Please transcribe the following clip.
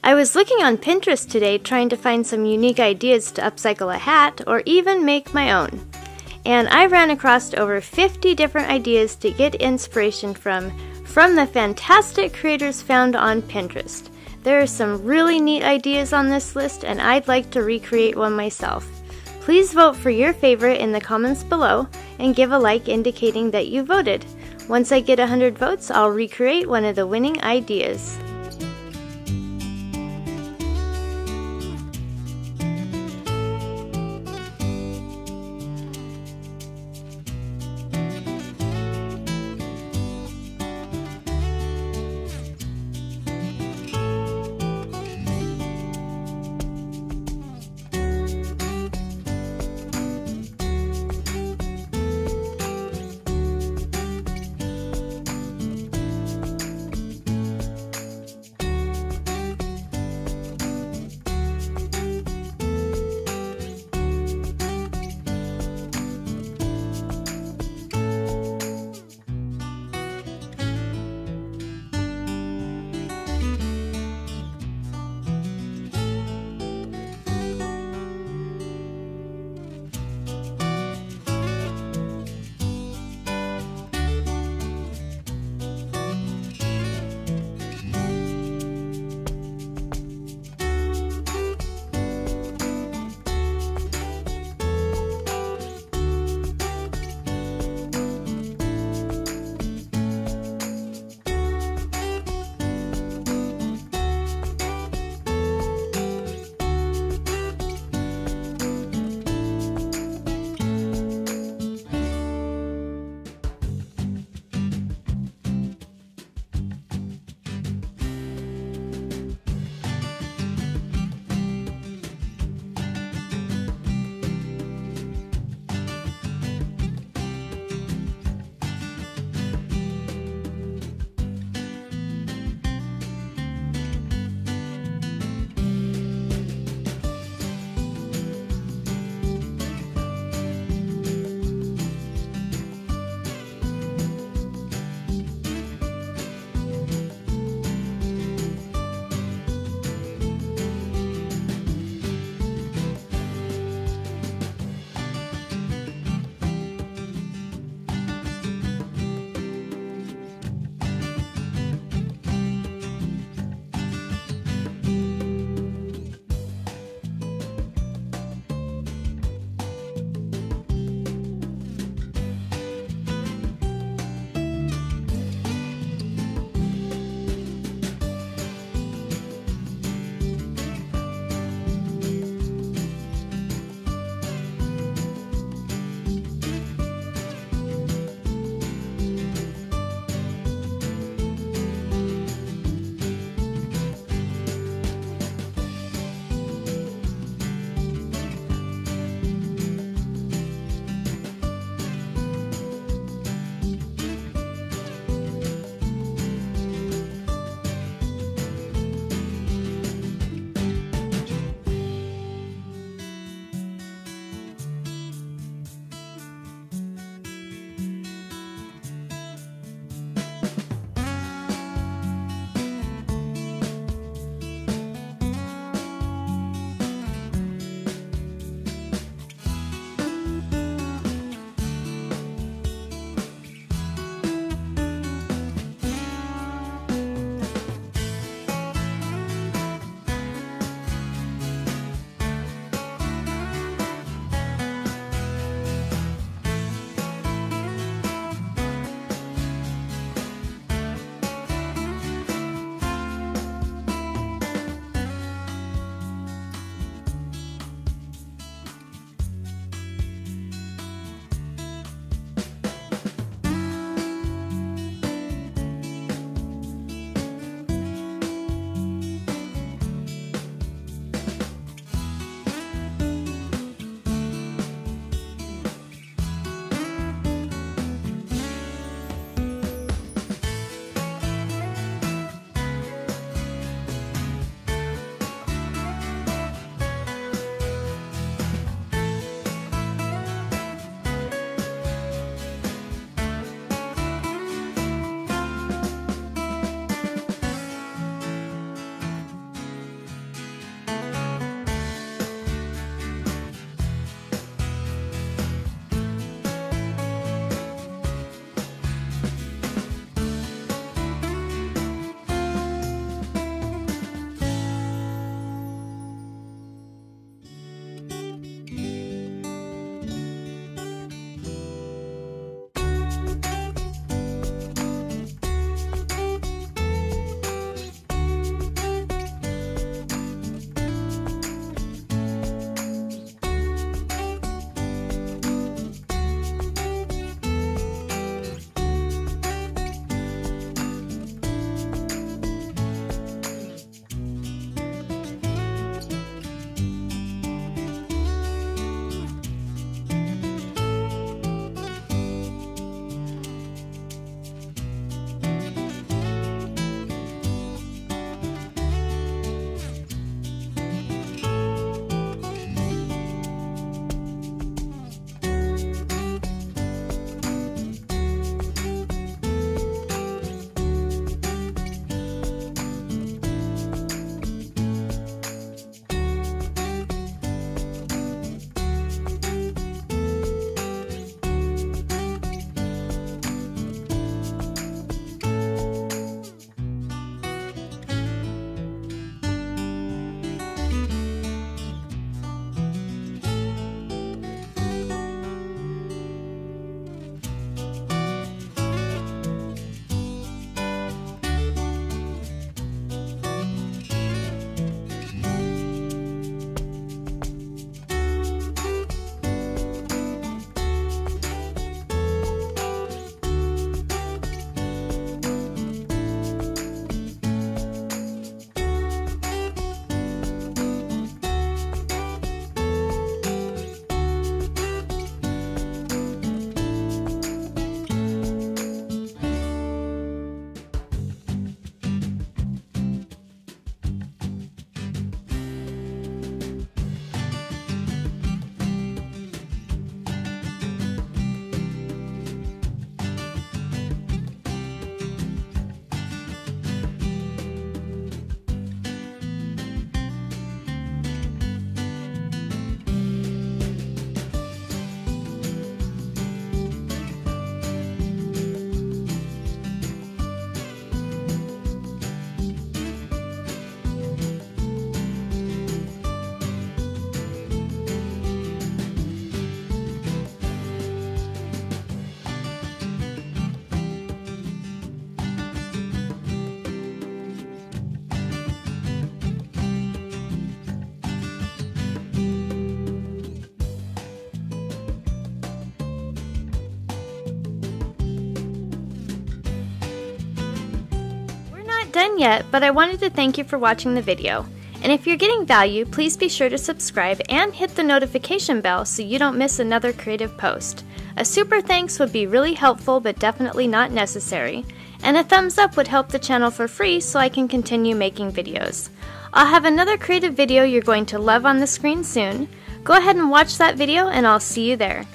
I was looking on Pinterest today trying to find some unique ideas to upcycle a hat or even make my own. And I ran across over 50 different ideas to get inspiration from the fantastic creators found on Pinterest. There are some really neat ideas on this list and I'd like to recreate one myself. Please vote for your favorite in the comments below and give a like indicating that you voted. Once I get 100 votes, I'll recreate one of the winning ideas. done yet, but I wanted to thank you for watching the video. And if you're getting value, please be sure to subscribe and hit the notification bell so you don't miss another creative post. A super thanks would be really helpful but definitely not necessary. And a thumbs up would help the channel for free so I can continue making videos. I'll have another creative video you're going to love on the screen soon. Go ahead and watch that video and I'll see you there.